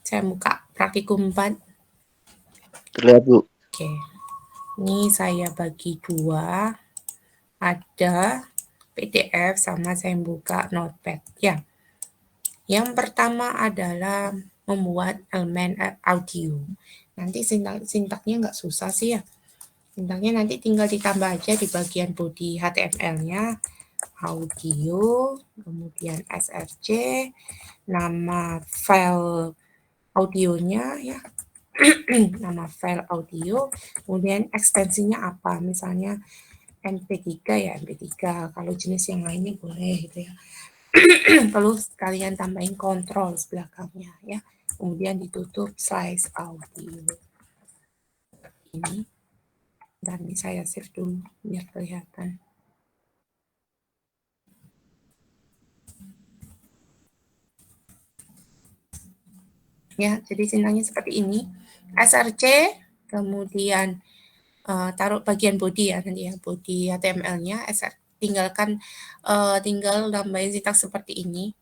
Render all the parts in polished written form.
Saya buka praktikum 4. Terlihat, Bu. Oke. Ini saya bagi 2. Ada PDF sama saya buka notepad ya. Yang pertama adalah membuat elemen audio. Nanti sintaknya nggak susah sih ya. Sintaknya nanti tinggal ditambah aja di bagian body HTML-nya. Audio, kemudian src, nama file audionya ya. Nama file audio, kemudian ekstensinya apa, misalnya MP3 ya MP3, kalau jenis yang lainnya boleh gitu ya. Perlu kalian tambahin kontrol belakangnya ya, kemudian ditutup slice audio ini, dan ini saya save dulu biar kelihatan. Ya, jadi sinyalnya seperti ini. src, kemudian taruh bagian body ya nanti ya, body HTML-nya, tinggal nambahin sintaks seperti ini.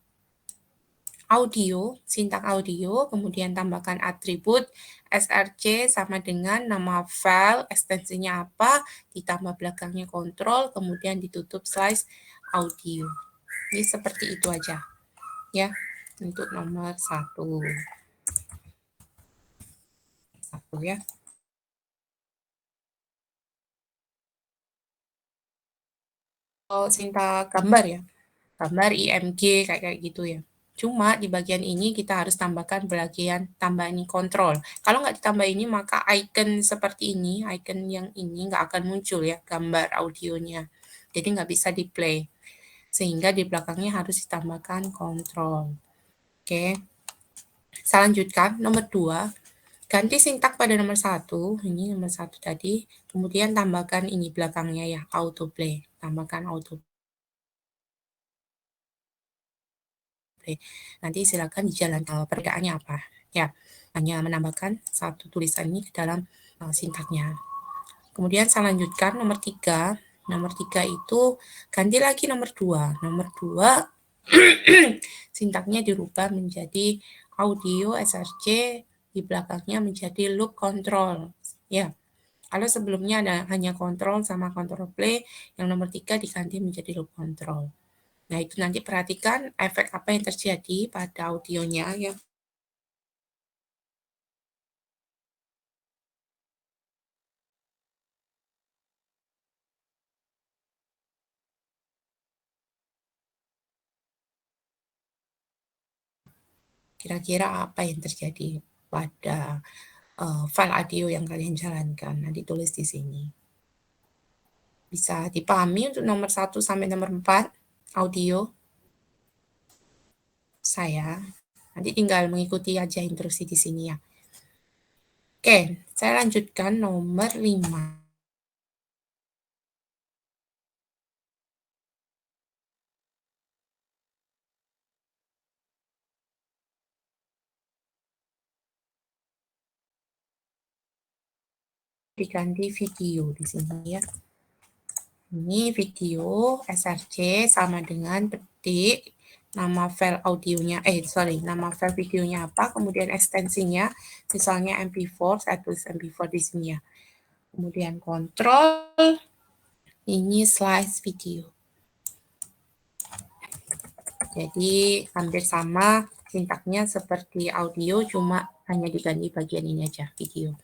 Audio, sintak audio, kemudian tambahkan atribut src sama dengan nama file, ekstensinya apa, ditambah belakangnya kontrol, kemudian ditutup slice audio. Ini seperti itu aja ya untuk nomor 1 ya. Oh, sintak gambar ya, gambar IMG kayak gitu ya. Cuma di bagian ini kita harus tambahkan bagian tambah ini kontrol. Kalau nggak ditambah ini maka icon seperti ini, icon yang ini nggak akan muncul ya gambar audionya. Jadi nggak bisa di play. Sehingga di belakangnya harus ditambahkan kontrol. Oke. Saya lanjutkan nomor 2. Ganti sintak pada nomor 1. Ini nomor 1 tadi. Kemudian tambahkan ini belakangnya ya, autoplay. Tambahkan autoplay. Nanti silakan dijalankan perbedaannya apa ya, hanya menambahkan satu tulisan ini ke dalam sintaknya. Kemudian saya lanjutkan nomor 3. Nomor 3 itu ganti lagi nomor 2. Nomor 2 sintaknya dirubah menjadi audio src, di belakangnya menjadi loop control ya. Kalau sebelumnya ada hanya kontrol sama kontrol play, yang nomor 3 diganti menjadi loop control. Nah, itu nanti perhatikan efek apa yang terjadi pada audionya ya. Kira-kira apa yang terjadi pada file audio yang kalian jalankan. Nanti tulis di sini. Bisa dipahami untuk nomor 1 sampai nomor 4 audio saya. Nanti tinggal mengikuti aja instruksi di sini ya. Oke, saya lanjutkan nomor 5. Diganti video di sini ya. Ini video src sama dengan petik nama file audionya, nama file videonya apa, kemudian ekstensinya, misalnya MP4, saya tulis MP4 di sini ya. Kemudian kontrol, ini slice video. Jadi hampir sama sintaknya seperti audio, cuma hanya diganti bagian ini aja, video.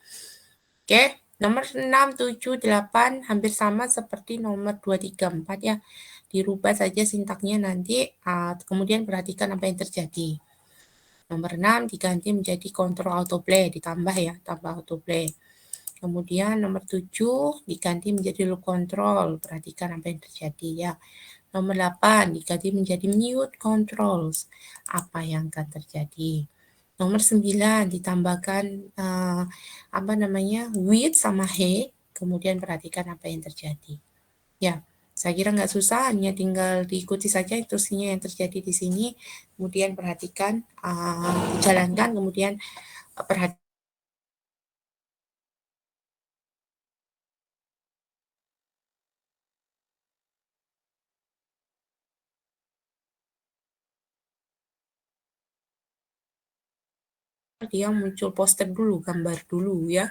Oke, nomor 6, 7, 8 hampir sama seperti nomor 2, 3, 4 ya. Dirubah saja sintaknya nanti, kemudian perhatikan apa yang terjadi. Nomor 6 diganti menjadi kontrol autoplay, ditambah ya, tambah autoplay. Kemudian nomor 7 diganti menjadi loop control, perhatikan apa yang terjadi ya. Nomor 8 diganti menjadi mute controls, apa yang akan terjadi. Nomor 9 ditambahkan width sama height, kemudian perhatikan apa yang terjadi. Ya, saya kira nggak susah, hanya tinggal diikuti saja instruksinya yang terjadi di sini, kemudian perhatikan, dijalankan, kemudian perhatikan. dia muncul poster dulu, gambar dulu ya.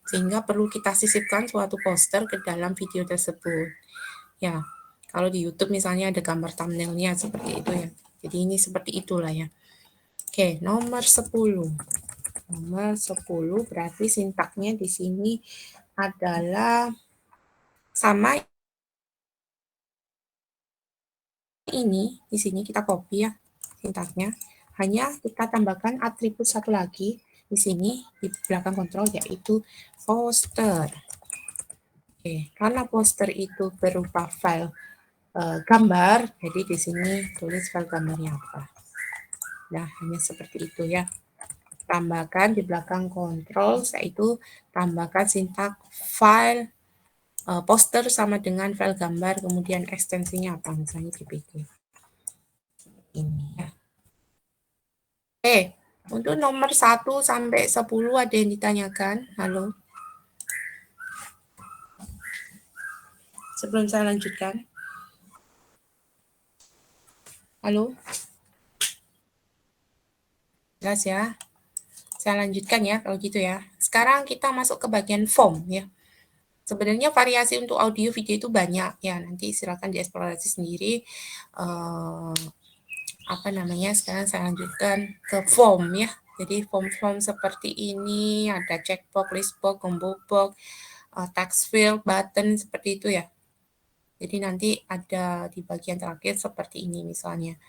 Sehingga perlu kita sisipkan suatu poster ke dalam video tersebut. Ya, kalau di YouTube misalnya ada gambar thumbnailnya seperti itu ya. Jadi ini seperti itulah ya. Oke, nomor 10. Nomor 10 berarti sintaknya di sini adalah sama ini. Di sini kita copy ya sintaknya. Hanya kita tambahkan atribut satu lagi di sini di belakang kontrol yaitu poster. Oke, karena poster itu berupa file gambar, jadi di sini tulis file gambarnya apa. Nah, hanya seperti itu ya. Tambahkan di belakang kontrol, yaitu tambahkan sintak file poster sama dengan file gambar, kemudian ekstensinya apa, misalnya JPG. Ini ya. Oke, untuk nomor 1 sampai 10 ada yang ditanyakan? Halo? Sebelum saya lanjutkan. Halo? Jelas ya? Saya lanjutkan ya kalau gitu ya. Sekarang kita masuk ke bagian form ya. Sebenarnya variasi untuk audio video itu banyak ya. Nanti silakan dieksplorasi sendiri. Sekarang saya lanjutkan ke form ya. Jadi form-form seperti ini ada checkbox, listbox, combo box, text field, button seperti itu ya. Jadi nanti ada di bagian terakhir seperti ini misalnya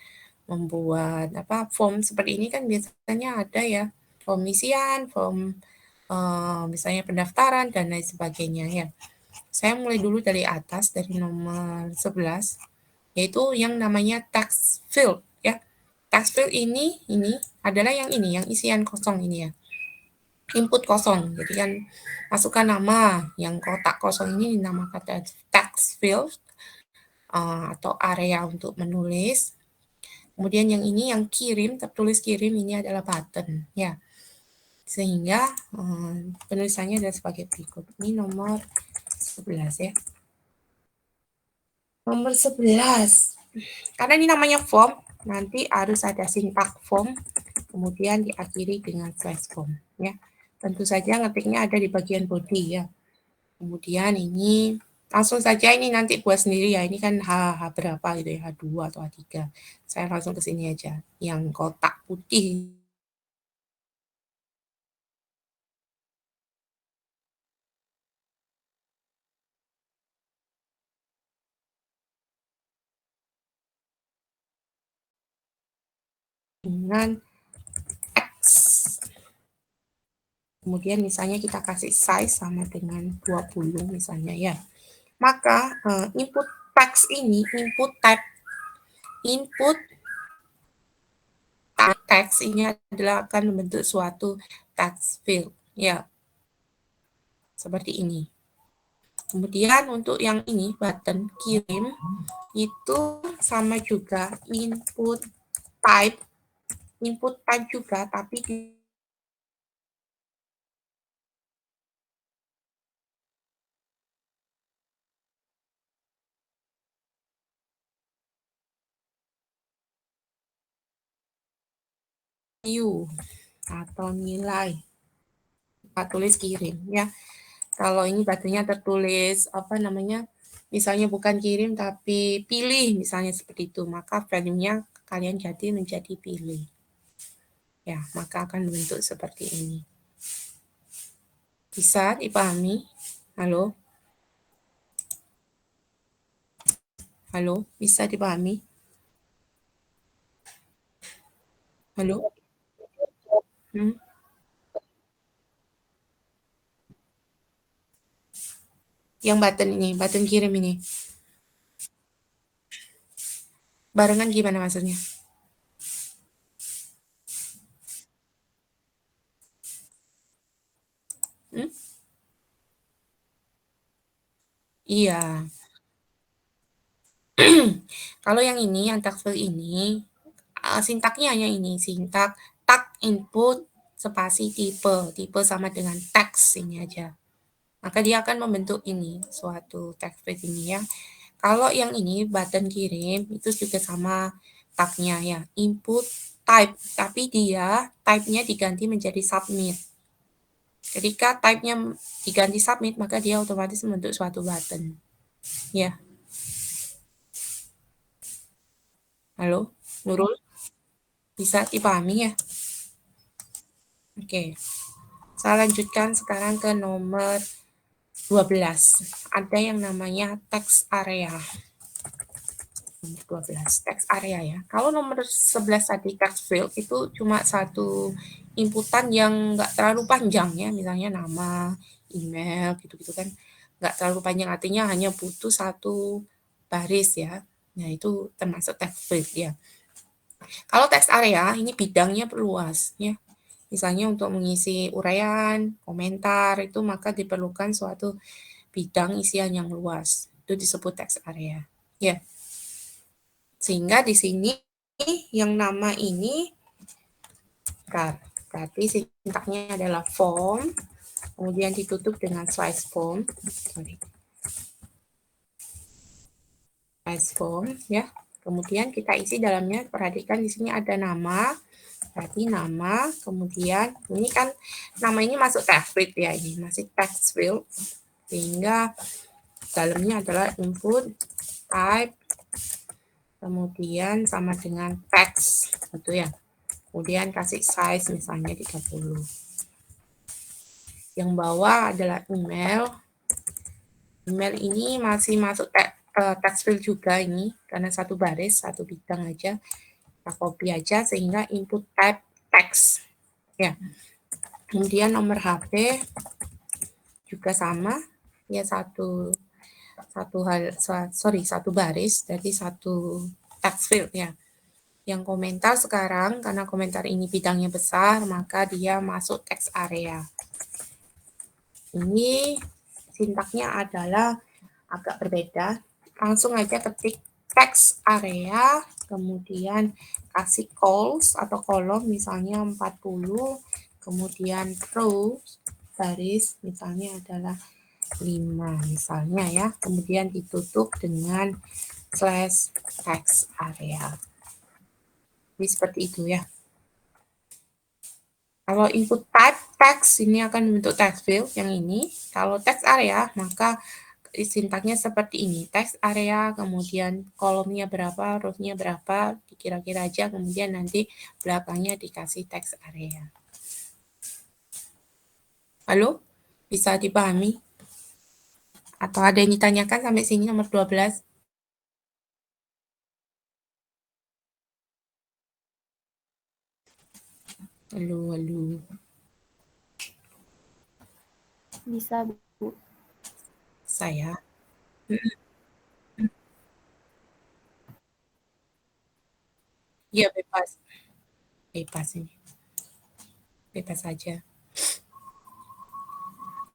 membuat form seperti ini kan biasanya ada ya form isian, form misalnya pendaftaran dan lain sebagainya ya. Saya mulai dulu dari atas dari nomor 11 yaitu yang namanya text field ya. Text field ini adalah yang ini, yang isian kosong ini ya. Input kosong. Jadi kan masukkan nama, yang kotak kosong ini dinamakan text field atau area untuk menulis. Kemudian yang ini yang kirim, tertulis kirim ini adalah button ya. Sehingga penulisannya adalah sebagai berikut. Ini nomor 11 ya. Nomor 11. Karena ini namanya form, nanti harus ada sintak form, kemudian diakhiri dengan slash form ya. Tentu saja ngetiknya ada di bagian body ya. Kemudian ini langsung saja ini nanti buat sendiri ya. Ini kan H berapa gitu ya, H2 atau H3. Saya langsung ke sini aja. Yang kotak putih dengan X. Kemudian misalnya kita kasih size sama dengan 20 misalnya ya. Maka input text ini, input text ini adalah akan membentuk suatu text field ya. Seperti ini. Kemudian untuk yang ini button kirim itu sama juga input type juga tapi value atau nilai kita tulis kirim ya. Kalau ini buttonnya tertulis misalnya bukan kirim tapi pilih misalnya seperti itu, maka value-nya kalian ganti menjadi pilih ya, maka akan membentuk seperti ini. Bisa dipahami? Halo, bisa dipahami? Halo. Yang button kirim ini. Barengan gimana maksudnya? Iya. Kalau yang ini, yang text field ini, sintaknya hanya ini, sintak tag input spasi tipe sama dengan teks ini aja. Maka dia akan membentuk ini, suatu text field ini ya. Kalau yang ini button kirim itu juga sama tagnya ya, input type, tapi dia type-nya diganti menjadi submit. Ketika type-nya diganti submit, maka dia otomatis membentuk suatu button. Ya. Halo, Nurul? Bisa dipahami ya? Oke. Saya lanjutkan sekarang ke nomor 12. Ada yang namanya text area. Nomor 12, text area ya. Kalau nomor 11 tadi text field itu cuma satu inputan yang nggak terlalu panjang ya. Misalnya nama, email, gitu-gitu kan. Nggak terlalu panjang, artinya hanya butuh satu baris ya. Nah, itu termasuk text field ya. Kalau text area, ini bidangnya luas ya. Misalnya untuk mengisi uraian, komentar, itu maka diperlukan suatu bidang isian yang luas. Itu disebut text area. Ya. Sehingga di sini yang nama ini berarti sintaknya adalah form, kemudian ditutup dengan slice form. Slice form ya. Kemudian kita isi dalamnya, perhatikan di sini ada nama, berarti nama, kemudian ini kan nama ini masuk text field ya, ini masih text field, sehingga dalamnya adalah input, type, kemudian sama dengan text, gitu ya. Kemudian kasih size misalnya 30. Yang bawah adalah email. Email ini masih masuk text field juga ini, karena satu baris, satu bidang aja. Kita copy aja sehingga input type text. Ya. Kemudian nomor HP juga sama, ya satu baris dari satu text field ya. Yang komentar sekarang, karena komentar ini bidangnya besar, maka dia masuk text area. Ini sintaknya adalah agak berbeda. Langsung aja ketik text area, kemudian kasih calls atau kolom misalnya 40, kemudian rows, baris misalnya adalah 5 misalnya ya. Kemudian ditutup dengan slash text area. Jadi seperti itu ya. Kalau input type text ini akan membentuk text field yang ini. Kalau text area maka sintaknya seperti ini. Text area, kemudian kolomnya berapa, row-nya berapa, dikira-kira aja, kemudian nanti belakangnya dikasih text area. Halo? Bisa dipahami? Atau ada yang ditanyakan sampai sini nomor 12? Halo. Bisa, Bu. Saya. Iya, bebas. Bebas ini. Bebas saja.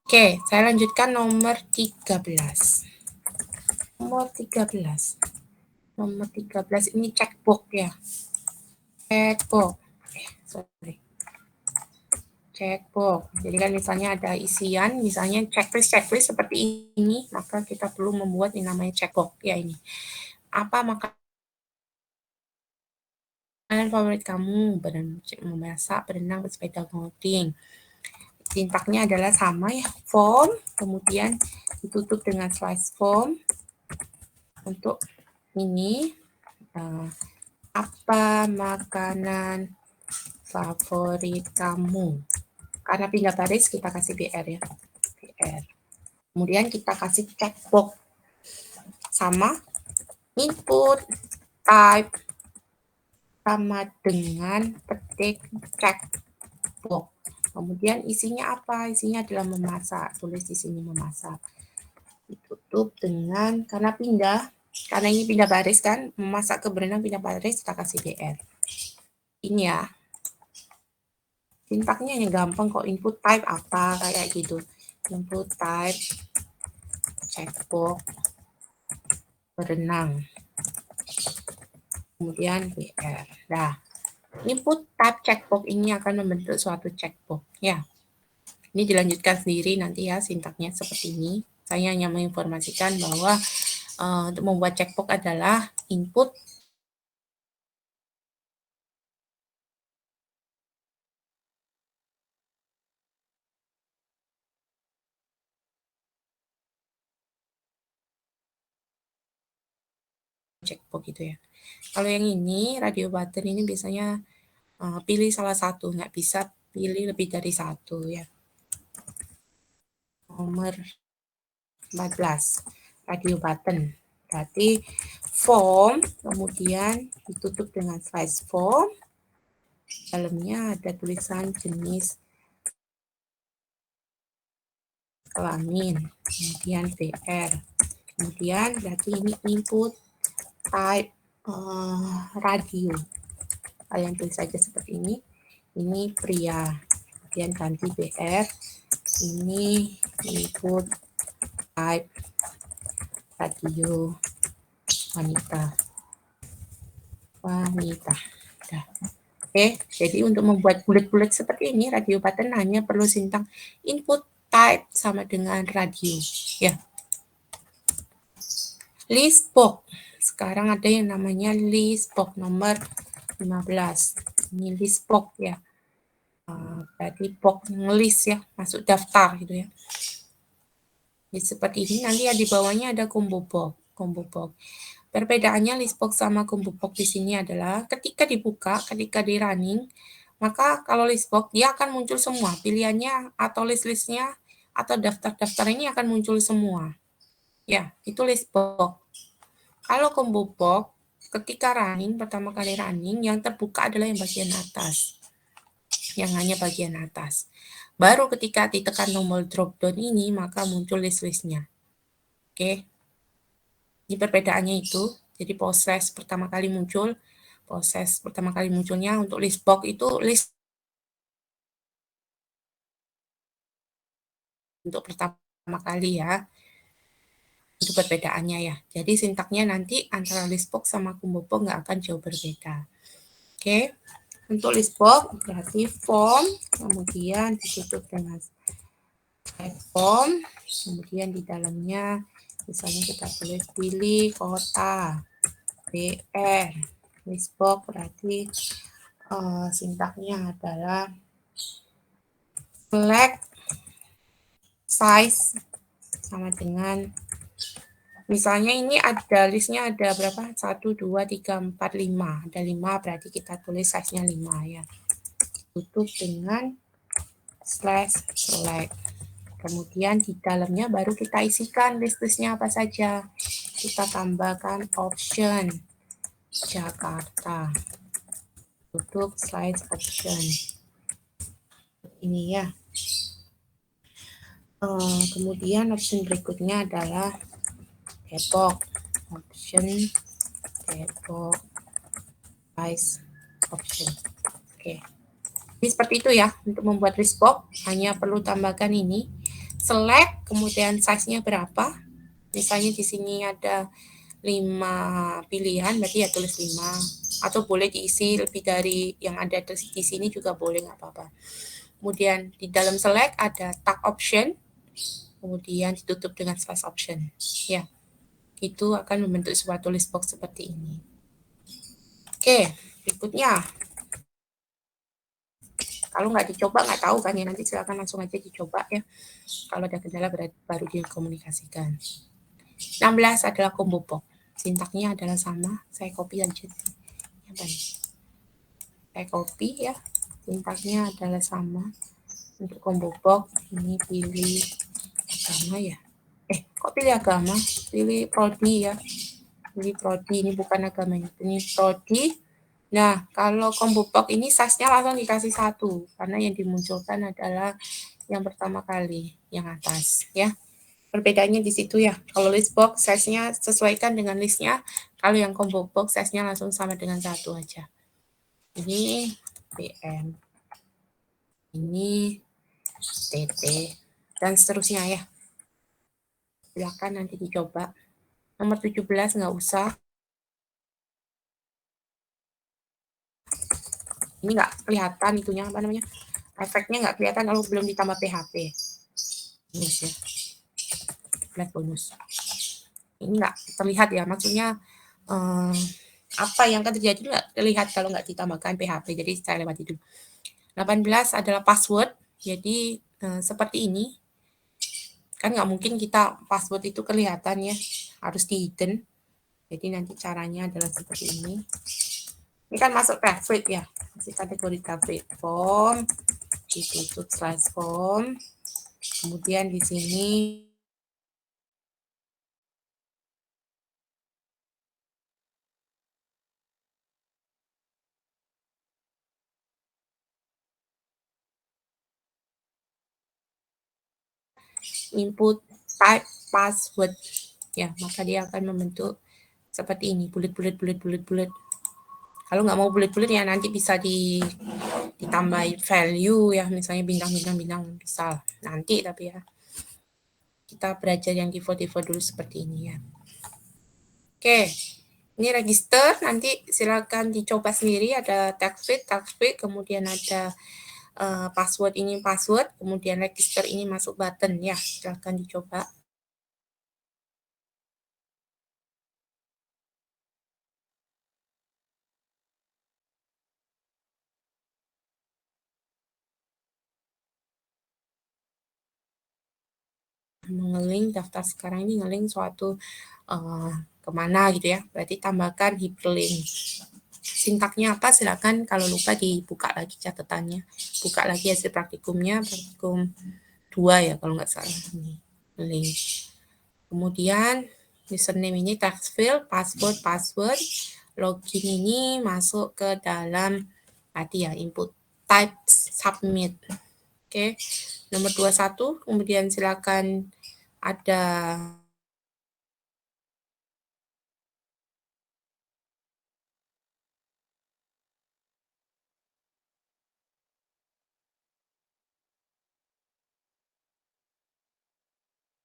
Oke, saya lanjutkan nomor 13. Nomor 13. Nomor 13 ini checkbox ya. Checkbox. Checkbox. Jadi kan misalnya ada isian, misalnya checklist seperti ini, maka kita perlu membuat yang namanya checkbox ya ini. Apa makanan favorit kamu? Memasak, berenang, bersepeda, ngoding. Sintaknya adalah sama ya, form, kemudian ditutup dengan slice form. Untuk ini, apa makanan favorit kamu? Karena pindah baris kita kasih BR ya, BR. Kemudian kita kasih checkbox sama input type sama dengan petik checkbox. Kemudian isinya apa? Isinya adalah memasak. Tulis di sini memasak. Ditutup dengan, karena ini pindah baris kan, memasak ke berenang pindah baris, kita kasih BR. Ini ya. Sintaknya yang gampang kok, input type apa, kayak gitu. Input type checkbox berenang. Kemudian BR. Nah, input type checkbox ini akan membentuk suatu checkbox ya. Ini dilanjutkan sendiri nanti ya, sintaknya seperti ini. Saya hanya menginformasikan bahwa untuk membuat checkbox adalah input checkbox gitu ya. Kalau yang ini, radio button ini biasanya pilih salah satu, nggak bisa pilih lebih dari satu ya. Nomor 14, radio button. Berarti form, kemudian ditutup dengan slice form. Dalamnya ada tulisan jenis kelamin, kemudian BR. Kemudian berarti ini input type radio. Kalian tulis saja seperti ini. Ini pria. Kemudian ganti BR. Ini input type radio wanita. Nah. Oke, jadi untuk membuat bulat-bulat seperti ini, radio button hanya perlu sintang input type sama dengan radio. Ya. List box. Sekarang ada yang namanya list box nomor 15. Ini list box ya. Berarti box ngelis ya, masuk daftar gitu ya. Jadi seperti ini, nanti ya di bawahnya ada combo box. Perbedaannya list box sama combo box di sini adalah ketika dibuka, ketika di running, maka kalau list box dia akan muncul semua pilihannya atau list-listnya atau daftar-daftar ini akan muncul semua. Ya, itu list box. Kalau combo box ketika running, pertama kali running, yang terbuka adalah yang bagian atas. Yang hanya bagian atas. Baru ketika ditekan tombol drop down ini, maka muncul list-listnya. Oke. Ini perbedaannya itu. Jadi proses pertama kali munculnya untuk list box itu list untuk pertama kali ya. Itu perbedaannya ya. Jadi sintaknya nanti antara list box sama combo box nggak akan jauh berbeda. Oke. Untuk list box berarti form, kemudian ditutup dengan form, kemudian di dalamnya misalnya kita tulis pilih kota, BR, list box berarti sintaknya adalah select size sama dengan misalnya ini ada listnya ada berapa? 1, 2, 3, 4, 5. Ada 5 berarti kita tulis size-nya 5 ya. Tutup dengan slash select. Kemudian di dalamnya baru kita isikan list-listnya apa saja. Kita tambahkan option Jakarta. Tutup slide option. Ini ya. Kemudian option berikutnya adalah Depok. Option Depok size option. Oke. Jadi seperti itu ya. Untuk membuat list box hanya perlu tambahkan ini. Select, kemudian size-nya berapa. Misalnya di sini ada 5 pilihan, berarti ya tulis 5. Atau boleh diisi lebih dari yang ada di sini juga boleh, nggak apa-apa. Kemudian di dalam select ada tag option, kemudian ditutup dengan slash option. Ya, itu akan membentuk suatu list box seperti ini. Oke, berikutnya. Kalau nggak dicoba, nggak tahu kan ya, nanti silakan langsung aja dicoba ya. Kalau ada kendala baru dikomunikasikan. 16 adalah combo box. Sintaknya adalah sama, saya copy aja. Saya copy ya, sintaknya adalah sama. Untuk combo box, ini pilih agama ya. Kok pilih agama? Pilih prodi ya. Pilih prodi, ini bukan agamanya. Ini prodi. Nah, kalau combo box ini size-nya langsung dikasih 1, karena yang dimunculkan adalah yang pertama kali, yang atas ya. Perbedaannya di situ ya. Kalau list box size-nya sesuaikan dengan listnya, kalau yang combo box size-nya langsung sama dengan 1 aja. Ini PM, ini TT, dan seterusnya ya. Silakan nanti dicoba. Nomor 17 nggak usah. Ini nggak kelihatan itunya, apa namanya, efeknya nggak kelihatan kalau belum ditambah PHP. Bonus ya. Flat bonus. Ini nggak terlihat ya, maksudnya apa yang akan terjadi nggak terlihat kalau nggak ditambahkan PHP. Jadi saya lewati dulu. 18 adalah password. Jadi seperti ini. Kan nggak mungkin kita password itu kelihatan ya, harus di hidden. Jadi nanti caranya adalah seperti ini. Ini kan masuk favorite ya, masih kategori favorite form, ditutup slice form. Kemudian di sini input type password ya, maka dia akan membentuk seperti ini, bulat. Kalau nggak mau bulat ya nanti bisa ditambahin value ya, misalnya bintang bisa nanti, tapi ya kita belajar yang default dulu seperti ini ya. Oke, ini register, nanti silakan dicoba sendiri, ada text field, kemudian ada password, ini password, kemudian register ini masuk button ya, silakan dicoba. Ngelink daftar sekarang ini ngelink suatu kemana gitu ya, berarti tambahkan hyperlink. Sintaknya apa silakan, kalau lupa dibuka lagi catatannya, buka lagi hasil praktikum 2 ya kalau nggak salah, ini link. Kemudian username ini text field, password, login ini masuk ke dalam tadi ya, input type submit. Oke, nomor 21, kemudian silakan ada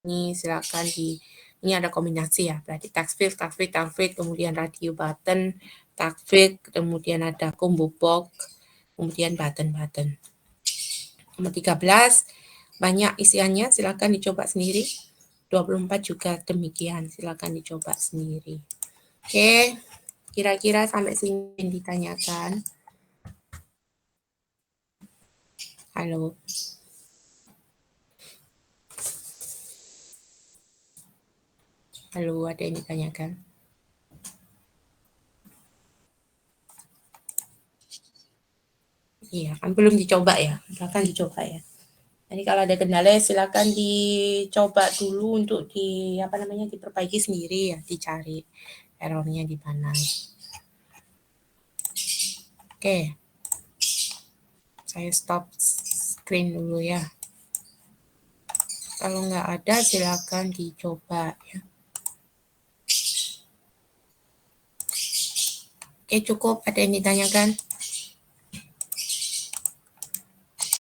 ini silakan ini ada kombinasi ya, berarti text field, kemudian radio button, text field, kemudian ada combo box, kemudian button. Nomor 13, banyak isiannya, silakan dicoba sendiri. 24 juga demikian, silakan dicoba sendiri. Oke, kira-kira sampai sini yang ditanyakan. Halo. Halo, ada yang ditanyakan? Iya, kan belum dicoba ya, silakan dicoba ya. Jadi kalau ada kendala silakan dicoba dulu untuk diperbaiki sendiri ya, dicari errornya di mana. Oke. Saya stop screen dulu ya. Kalau nggak ada silakan dicoba ya. Oke, cukup. Ada yang ditanyakan?